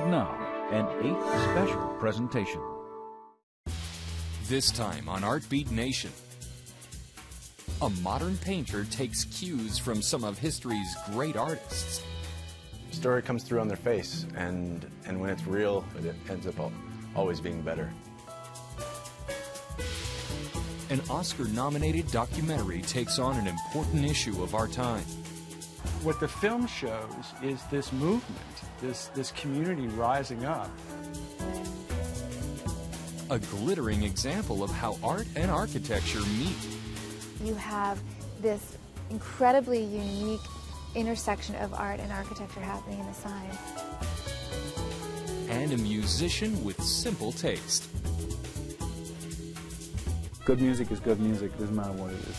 now, an 8th special presentation. This time on Artbeat Nation, a modern painter takes cues from some of history's great artists. Story comes through on their face, and when it's real, it ends up always being better. An Oscar-nominated documentary takes on an important issue of our time. What the film shows is this movement, this community rising up. A glittering example of how art and architecture meet. You have this incredibly unique intersection of art and architecture happening in the sign. And a musician with simple taste. Good music is good music, doesn't matter what it is.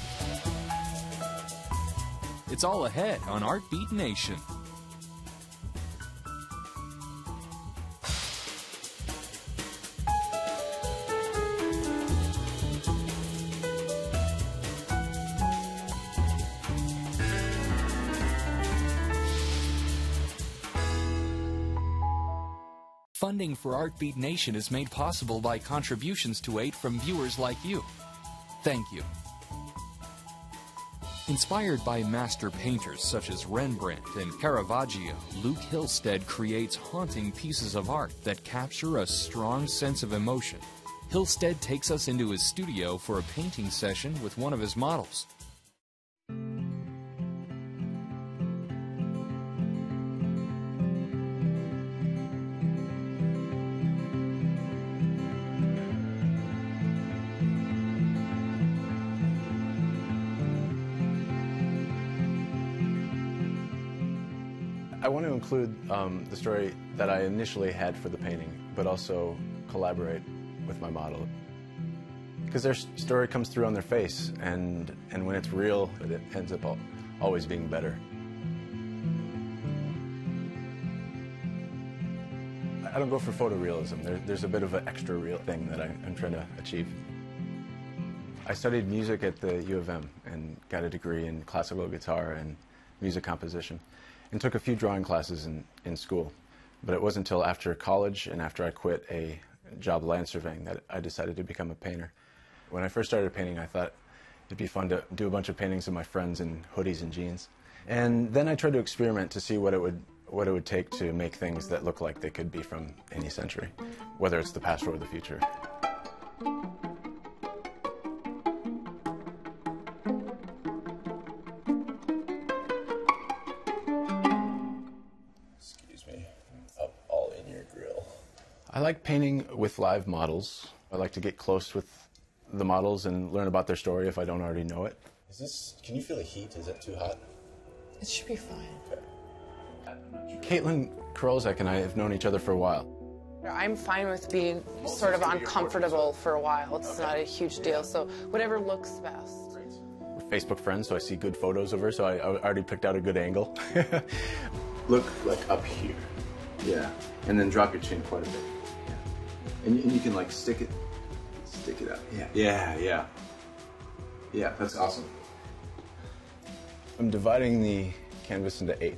It's all ahead on Artbeat Nation. Funding for Artbeat Nation is made possible by contributions to 8 from viewers like you. Thank you. Inspired by master painters such as Rembrandt and Caravaggio, Luke Hillstead creates haunting pieces of art that capture a strong sense of emotion. Hillstead takes us into his studio for a painting session with one of his models. I want to include the story that I initially had for the painting, but also collaborate with my model. Because their story comes through on their face, and when it's real, it ends up always being better. I don't go for photorealism. There's a bit of an extra real thing that I'm trying to achieve. I studied music at the U of M and got a degree in classical guitar and music composition, and took a few drawing classes in school. But it wasn't until after college and after I quit a job land surveying that I decided to become a painter. When I first started painting, I thought it'd be fun to do a bunch of paintings of my friends in hoodies and jeans. And then I tried to experiment to see what it would take to make things that look like they could be from any century, whether it's the past or the future. I like painting with live models. I like to get close with the models and learn about their story if I don't already know it. Can you feel the heat? Is it too hot? It should be fine. Okay. Caitlin Karolzak and I have known each other for a while. I'm fine with being sort of uncomfortable for a while. It's not a huge deal, so whatever looks best. We're Facebook friends, so I see good photos of her, so I already picked out a good angle. Look like up here. Yeah. And then drop your chin quite a bit. And you can like stick it out. Yeah. Yeah, that's awesome. I'm dividing the canvas into 8.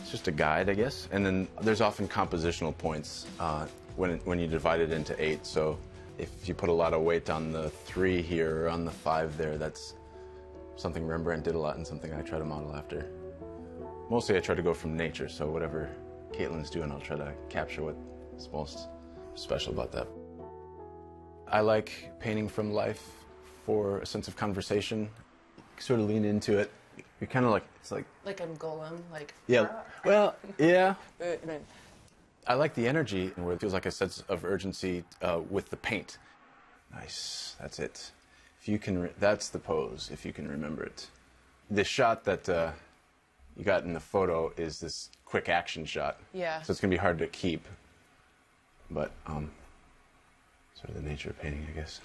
It's just a guide, I guess. And then there's often compositional points when you divide it into 8. So if you put a lot of weight on the 3 here or on the 5 there, that's something Rembrandt did a lot and something I try to model after. Mostly I try to go from nature, so whatever Caitlin's doing, I'll try to capture what's most special about that. I like painting from life for a sense of conversation. You sort of lean into it. You're kind of like, it's like... Like I'm Golem, like... Yeah, well, yeah. I mean, I like the energy where it feels like a sense of urgency with the paint. Nice, that's it. If you can, that's the pose, if you can remember it. The shot that you got in the photo is this quick action shot. Yeah. So it's going to be hard to keep. But sort of the nature of painting, I guess.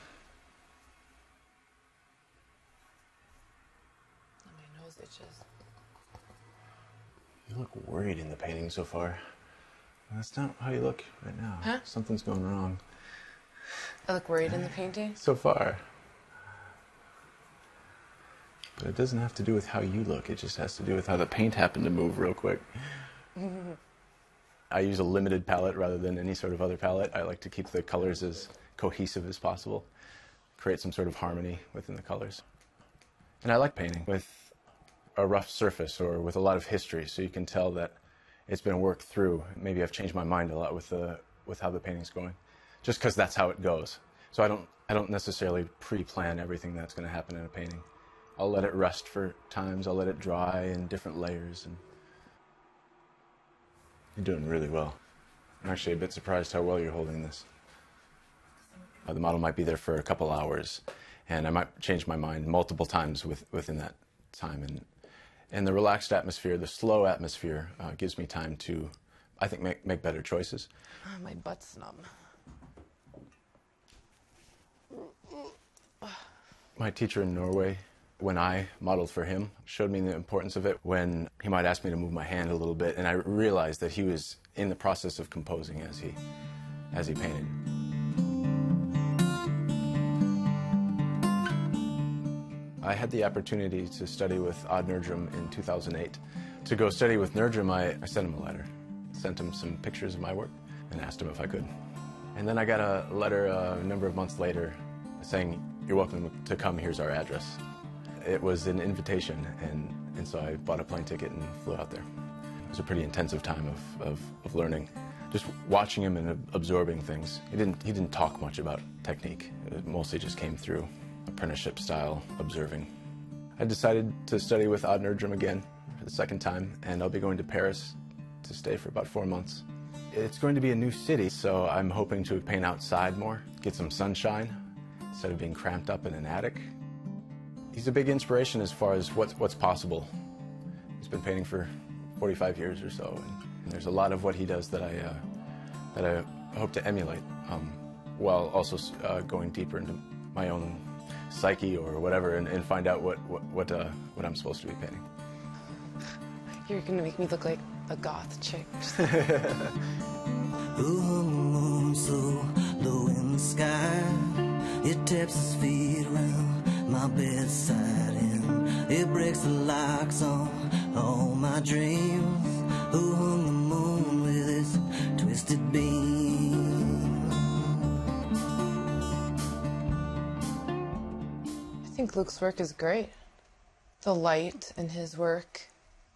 my nose itches. You look worried in the painting so far. That's not how you look right now. Huh? Something's going wrong. I look worried in the painting? So far. But it doesn't have to do with how you look. It just has to do with how the paint happened to move real quick. I use a limited palette rather than any sort of other palette. I like to keep the colors as cohesive as possible, create some sort of harmony within the colors. And I like painting with a rough surface or with a lot of history, so you can tell that it's been worked through. Maybe I've changed my mind a lot with how the painting's going, just because that's how it goes. So I don't necessarily pre-plan everything that's going to happen in a painting. I'll let it rest for times. I'll let it dry in different layers. And you're doing really well. I'm actually a bit surprised how well you're holding this. The model might be there for a couple hours, and I might change my mind multiple times within that time. And the relaxed atmosphere, the slow atmosphere, gives me time to, I think, make better choices. Oh, my butt's numb. My teacher in Norway, when I modeled for him, showed me the importance of it when he might ask me to move my hand a little bit, and I realized that he was in the process of composing as he painted. I had the opportunity to study with Odd Nerdrum in 2008. To go study with Nerdrum, I sent him a letter, sent him some pictures of my work, and asked him if I could. And then I got a letter a number of months later saying, "You're welcome to come, here's our address." It was an invitation, and so I bought a plane ticket and flew out there. It was a pretty intensive time of learning, just watching him and absorbing things. He didn't talk much about technique. It mostly just came through apprenticeship style observing. I decided to study with Odd Nerdrum again for the second time, and I'll be going to Paris to stay for about 4 months. It's going to be a new city, so I'm hoping to paint outside more, get some sunshine instead of being cramped up in an attic. He's a big inspiration as far as what's possible. He's been painting for 45 years or so, and there's a lot of what he does that I hope to emulate, while also going deeper into my own psyche or whatever, and find out what I'm supposed to be painting. You're gonna make me look like a goth chick. Ooh, so low in the sky, it taps his feet around my bedside, and it breaks the locks on all my dreams. Who hung the moon with its twisted beam? I think Luke's work is great. The light in his work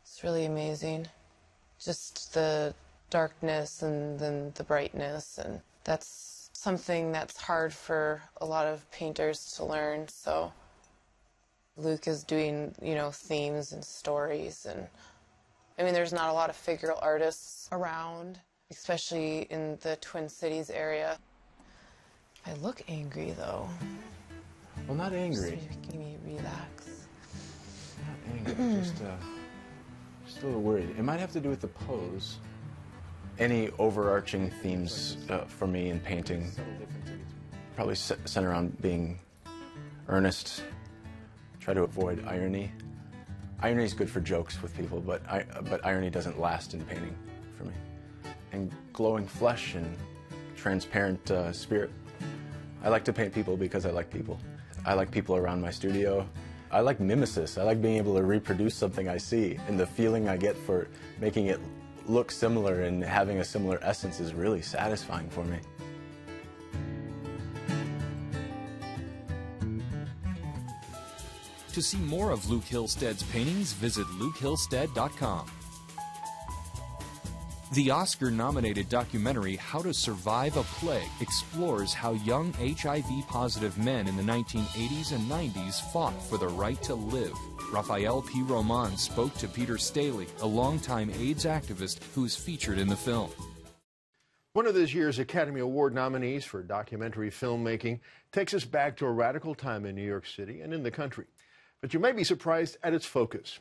is really amazing. Just the darkness and then the brightness, and that's something that's hard for a lot of painters to learn. So Luke is doing, themes and stories, and I mean, there's not a lot of figural artists around, especially in the Twin Cities area. I look angry though. Well, not angry. Just making me relax. Not angry, just a little worried. It might have to do with the pose. Any overarching themes for me in painting probably center around being earnest, try to avoid irony. Irony is good for jokes with people, but irony doesn't last in painting for me. And glowing flesh and transparent spirit. I like to paint people because I like people. I like people around my studio. I like mimesis. I like being able to reproduce something I see, and the feeling I get for making it look similar and having a similar essence is really satisfying for me. To see more of Luke Hillstead's paintings, visit lukehillstead.com. The Oscar-nominated documentary How to Survive a Plague explores how young HIV-positive men in the 1980s and 90s fought for the right to live. Raphael P. Roman spoke to Peter Staley, a longtime AIDS activist who is featured in the film. One of this year's Academy Award nominees for documentary filmmaking takes us back to a radical time in New York City and in the country. But you may be surprised at its focus.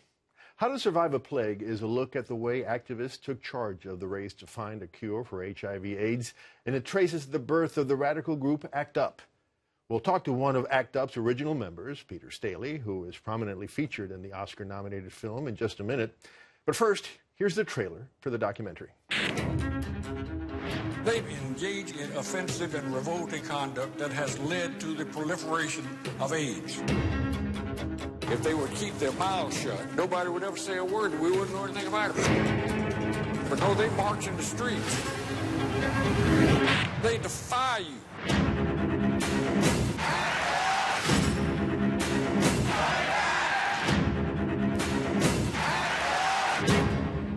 How to Survive a Plague is a look at the way activists took charge of the race to find a cure for HIV/AIDS, and it traces the birth of the radical group ACT UP. We'll talk to one of ACT UP's original members, Peter Staley, who is prominently featured in the Oscar-nominated film, in just a minute. But first, here's the trailer for the documentary. They've engaged in offensive and revolting conduct that has led to the proliferation of AIDS. If they would keep their mouths shut, nobody would ever say a word and we wouldn't know anything about it. because they march in the streets. They defy you.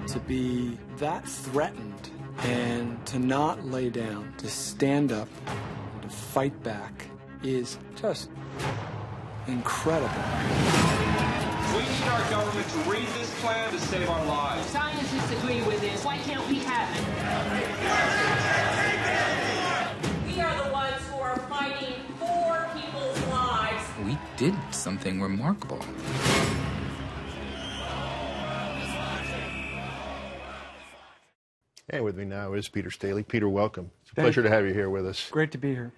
To be that threatened and to not lay down, to stand up, and to fight back is just incredible. We need our government to read this plan to save our lives. Scientists agree with this. Why can't we have it? We are the ones who are fighting for people's lives. We did something remarkable. And with me now is Peter Staley. Peter, welcome. It's a pleasure to have you here with us. Great to be here.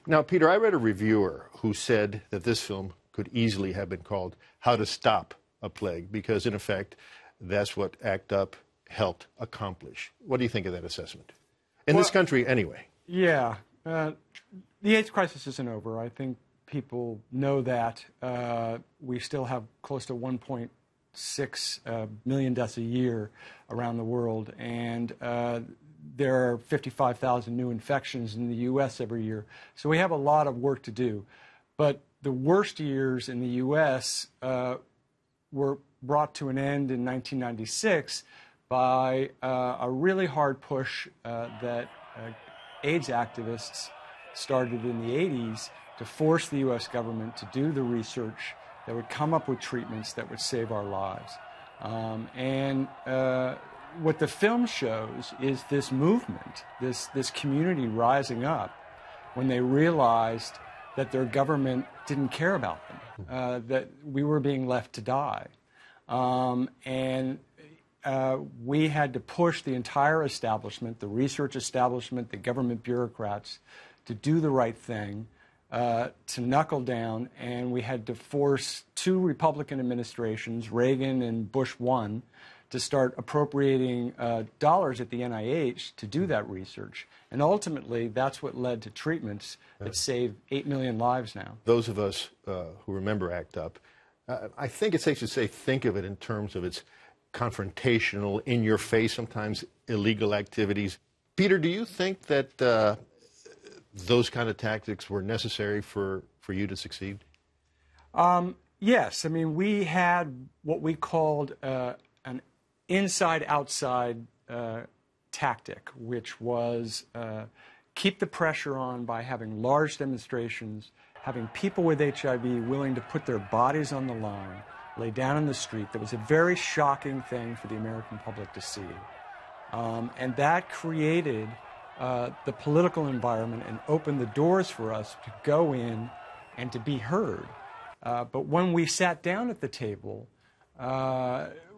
Now, Peter, I read a reviewer who said that this film could easily have been called How to Stop a Plague, because, in effect, that's what ACT UP helped accomplish. What do you think of that assessment? In this country, anyway. Yeah. The AIDS crisis isn't over. I think people know that. We still have close to 1.6 million deaths a year around the world, and there are 55,000 new infections in the U.S. every year. So we have a lot of work to do. But the worst years in the U.S. Were brought to an end in 1996 by a really hard push that AIDS activists started in the 80s to force the U.S. government to do the research that would come up with treatments that would save our lives. What the film shows is this movement, this community rising up when they realized that their government didn't care about them, that we were being left to die. We had to push the entire establishment, the research establishment, the government bureaucrats, to do the right thing, to knuckle down, and we had to force two Republican administrations, Reagan and Bush 1, to start appropriating dollars at the NIH to do that research. And ultimately, that's what led to treatments that save 8 million lives now. Those of us who remember ACT UP, I think it's safe to say, think of it in terms of its confrontational, in-your-face, sometimes illegal activities. Peter, do you think that those kind of tactics were necessary for you to succeed? Yes. I mean, we had what we called an inside-outside tactic, which was keep the pressure on by having large demonstrations, having people with HIV willing to put their bodies on the line, lay down in the street. That was a very shocking thing for the American public to see. And that created the political environment and opened the doors for us to go in and to be heard. But when we sat down at the table,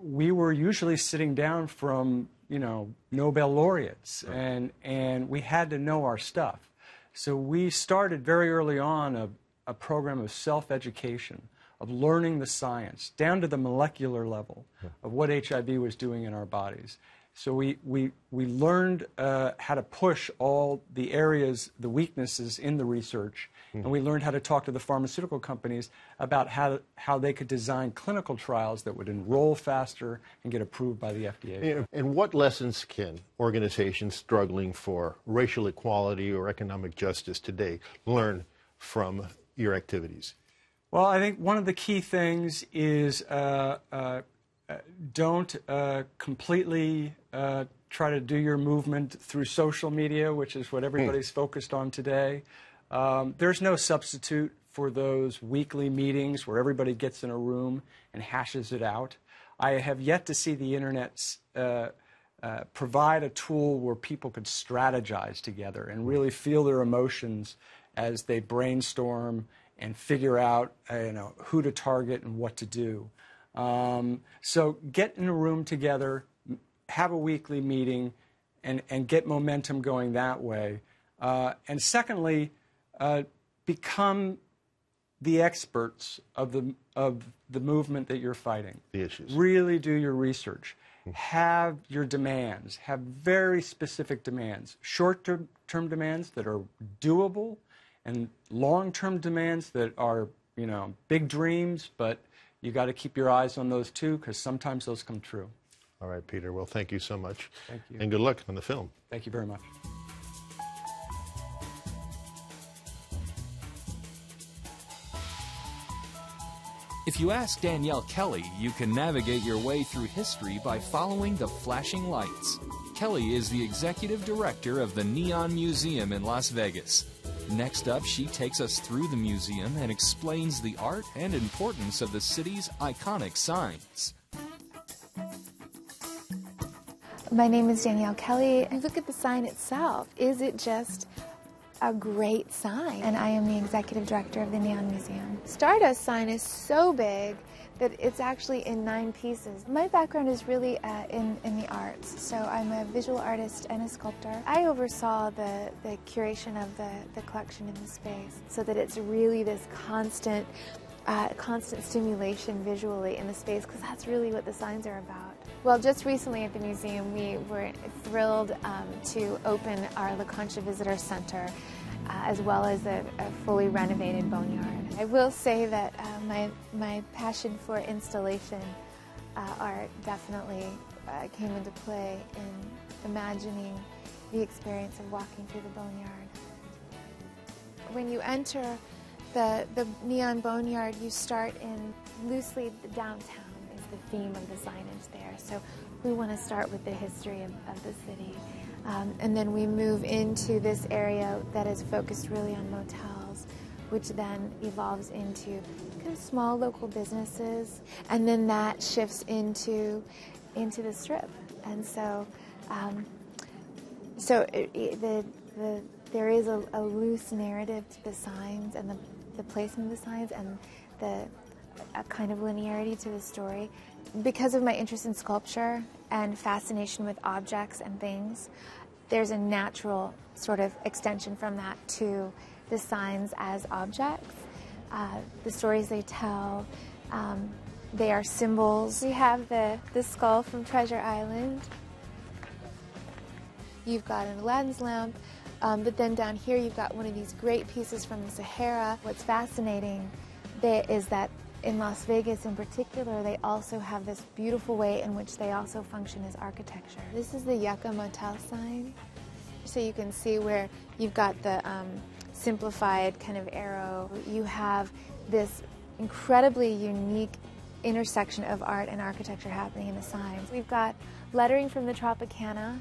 we were usually sitting down from, Nobel laureates, and we had to know our stuff. So we started very early on a program of self-education, of learning the science, down to the molecular level of what HIV was doing in our bodies. So we learned how to push all the areas, the weaknesses in the research, and we learned how to talk to the pharmaceutical companies about how they could design clinical trials that would enroll faster and get approved by the FDA. And what lessons can organizations struggling for racial equality or economic justice today learn from your activities? Well, I think one of the key things is don't completely try to do your movement through social media, which is what everybody's focused on today. There's no substitute for those weekly meetings where everybody gets in a room and hashes it out. I have yet to see the Internet provide a tool where people could strategize together and really feel their emotions as they brainstorm and figure out who to target and what to do. So get in a room together, have a weekly meeting, and get momentum going that way. And secondly, become the experts of the movement that you're fighting. The issues. Really do your research. Have your demands. Have very specific demands. Short-term demands that are doable, and long-term demands that are, big dreams, but you got to keep your eyes on those too, because sometimes those come true. All right, Peter. Well, thank you so much. Thank you. And good luck on the film. Thank you very much. If you ask Danielle Kelly, you can navigate your way through history by following the flashing lights. Kelly is the executive director of the Neon Museum in Las Vegas. Next up, she takes us through the museum and explains the art and importance of the city's iconic signs. My name is Danielle Kelly. I look at the sign itself. Is it just a great sign? And I am the executive director of the Neon Museum. Stardust sign is so big that it's actually in 9 pieces. My background is really in the arts, so I'm a visual artist and a sculptor. I oversaw the curation of the collection in the space so that it's really this constant stimulation visually in the space, because that's really what the signs are about. Well, just recently at the museum, we were thrilled to open our La Concha Visitor Center, as well as a fully renovated boneyard. I will say that my passion for installation art definitely came into play in imagining the experience of walking through the boneyard. When you enter the Neon Boneyard, you start in loosely the downtown is the theme of the signage there. So we want to start with the history of the city. And then we move into this area that is focused really on motels, which then evolves into kind of small local businesses, and then that shifts into the Strip. And so, there is a loose narrative to the signs and the placement of the signs and a kind of linearity to the story. Because of my interest in sculpture and fascination with objects and things, there's a natural sort of extension from that to the signs as objects. The stories they tell, they are symbols. We have the skull from Treasure Island. You've got an Aladdin's lamp, but then down here you've got one of these great pieces from the Sahara. What's fascinating is that in Las Vegas in particular, they also have this beautiful way in which they also function as architecture. This is the Yucca Motel sign. So you can see where you've got the simplified kind of arrow. You have this incredibly unique intersection of art and architecture happening in the signs. We've got lettering from the Tropicana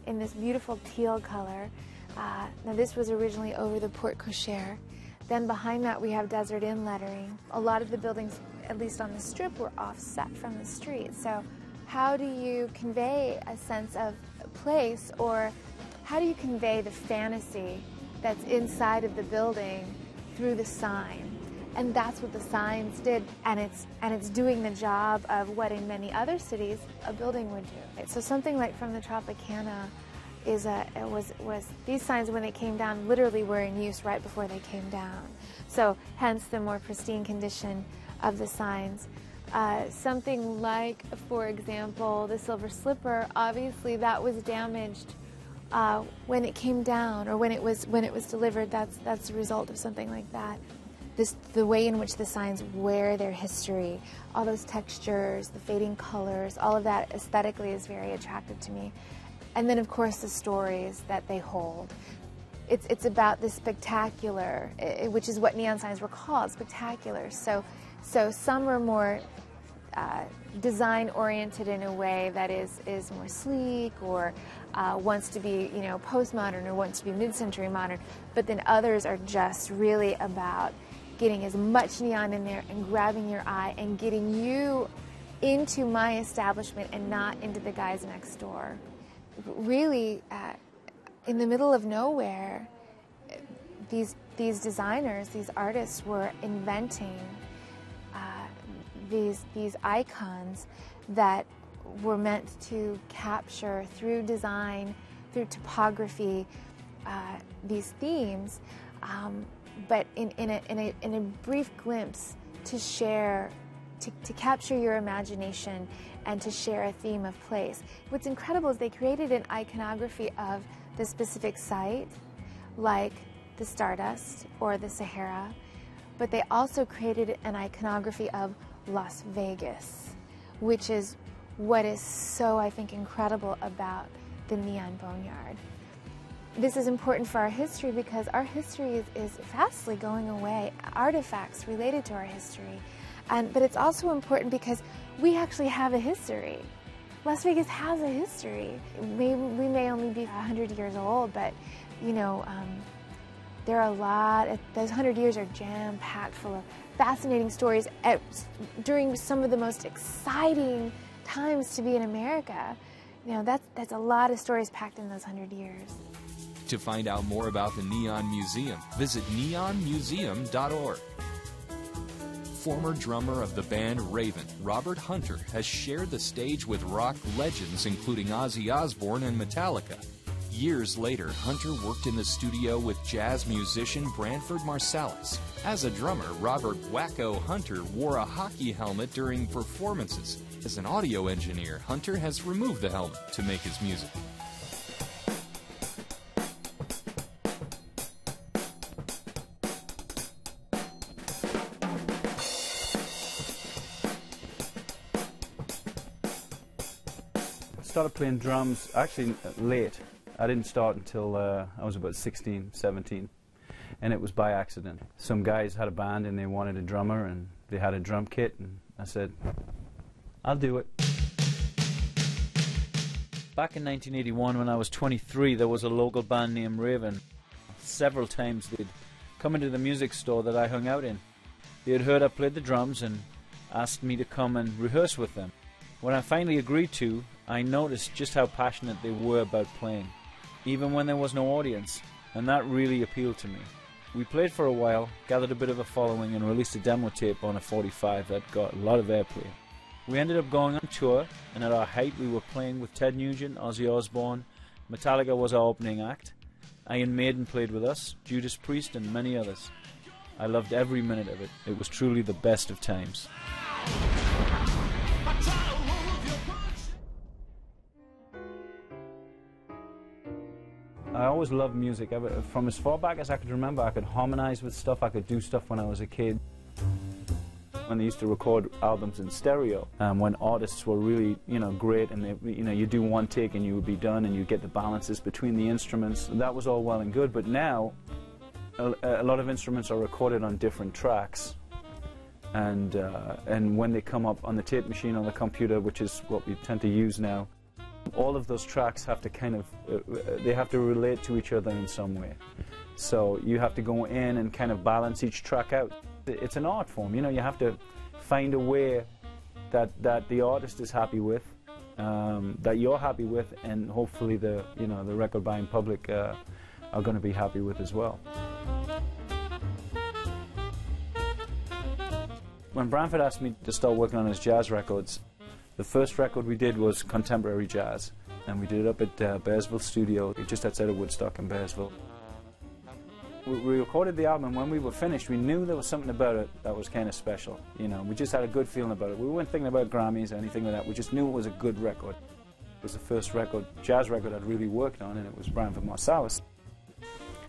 in this beautiful teal color. Now this was originally over the Porte Cochere. Then behind that we have Desert Inn lettering. A lot of the buildings, at least on the Strip, were offset from the street. So how do you convey a sense of place, or how do you convey the fantasy that's inside of the building through the sign? And that's what the signs did, and it's doing the job of what in many other cities a building would do. So something like from the Tropicana was these signs, when they came down, literally were in use right before they came down. So hence the more pristine condition of the signs. Something like, for example, the Silver Slipper, obviously that was damaged when it came down, or when it was delivered. That's the result of something like that. The way in which the signs wear their history, all those textures, the fading colors, all of that aesthetically is very attractive to me. And then, of course, the stories that they hold. It's about the spectacular, which is what neon signs were called, spectacular. So some are more design-oriented in a way that is more sleek, or wants to be, postmodern, or wants to be mid-century modern. But then others are just really about getting as much neon in there and grabbing your eye and getting you into my establishment and not into the guys next door. Really, in the middle of nowhere, these designers, these artists were inventing these icons that were meant to capture through design, through topography, these themes, but in a brief glimpse to share, to capture your imagination and to share a theme of place. What's incredible is they created an iconography of the specific site, like the Stardust or the Sahara, but they also created an iconography of Las Vegas, which is what is so, I think, incredible about the Neon Boneyard. This is important for our history because our history is fastly going away, artifacts related to our history. But it's also important because we actually have a history. Las Vegas has a history. We may only be 100 years old, but, you know, there are a lot, those 100 years are jam-packed full of fascinating stories during some of the most exciting times to be in America. You know, that's a lot of stories packed in those 100 years. To find out more about the Neon Museum, visit neonmuseum.org. Former drummer of the band Raven, Robert Hunter, has shared the stage with rock legends including Ozzy Osbourne and Metallica. Years later, Hunter worked in the studio with jazz musician Branford Marsalis. As a drummer, Robert "Wacko" Hunter wore a hockey helmet during performances. As an audio engineer, Hunter has removed the helmet to make his music. I started playing drums actually late. I didn't start until I was about 16, 17, and it was by accident. Some guys had a band and they wanted a drummer and they had a drum kit, and I said, I'll do it. Back in 1981 when I was 23, there was a local band named Raven. Several times they'd come into the music store that I hung out in. They had heard I played the drums and asked me to come and rehearse with them. When I finally agreed to, I noticed just how passionate they were about playing, even when there was no audience, and that really appealed to me. We played for a while, gathered a bit of a following, and released a demo tape on a 45 that got a lot of airplay. We ended up going on tour, and at our height we were playing with Ted Nugent, Ozzy Osbourne, Metallica was our opening act, Iron Maiden played with us, Judas Priest, and many others. I loved every minute of it. It was truly the best of times. I always loved music. From as far back as I could remember, I could harmonize with stuff. I could do stuff when I was a kid. When they used to record albums in stereo, when artists were really, great, and they, you do one take and you would be done, and you get the balances between the instruments. That was all well and good, but now a lot of instruments are recorded on different tracks, and when they come up on the tape machine on the computer, which is what we tend to use now, all of those tracks have to they have to relate to each other in some way. So you have to go in and kind of balance each track out. It's an art form, you have to find a way that the artist is happy with, that you're happy with, and hopefully the record buying public are going to be happy with as well. When Branford asked me to start working on his jazz records, the first record we did was contemporary jazz, and we did it up at Bearsville Studio, just outside of Woodstock in Bearsville. We recorded the album, and when we were finished, we knew there was something about it that was kind of special. We just had a good feeling about it. We weren't thinking about Grammys or anything like that. We just knew it was a good record. It was the first jazz record I'd really worked on, and it was Branford Marsalis.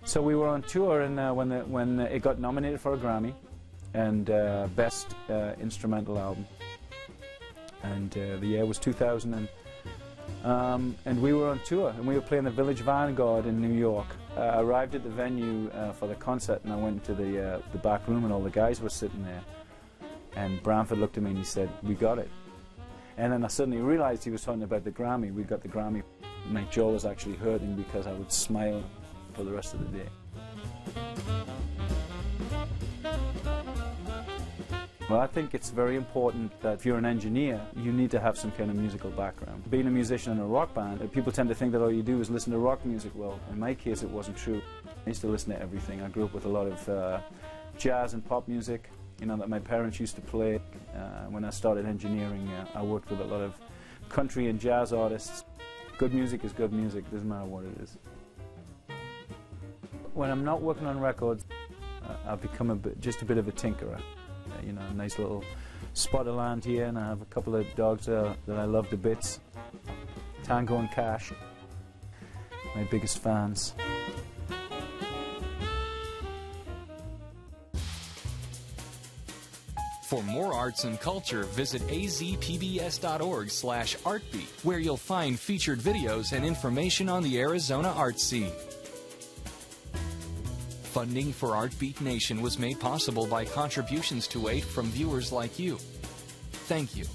So we were on tour, and when it got nominated for a Grammy and Best Instrumental Album. And the year was 2000, and we were on tour, and we were playing the Village Vanguard in New York. I arrived at the venue for the concert, and I went into the back room, and all the guys were sitting there. And Branford looked at me and he said, "We got it." And then I suddenly realized he was talking about the Grammy. We got the Grammy. My jaw was actually hurting because I would smile for the rest of the day. Well, I think it's very important that if you're an engineer, you need to have some kind of musical background. Being a musician in a rock band, people tend to think that all you do is listen to rock music. Well, in my case, it wasn't true. I used to listen to everything. I grew up with a lot of jazz and pop music, that my parents used to play. When I started engineering, I worked with a lot of country and jazz artists. Good music is good music, doesn't matter what it is. When I'm not working on records, I've become just a bit of a tinkerer. A nice little spot of land here, and I have a couple of dogs that I love to bits. Tango and Cash, my biggest fans. For more arts and culture, visit azpbs.org/artbeat, where you'll find featured videos and information on the Arizona art scene. Funding for Artbeat Nation was made possible by contributions to AIT from viewers like you. Thank you.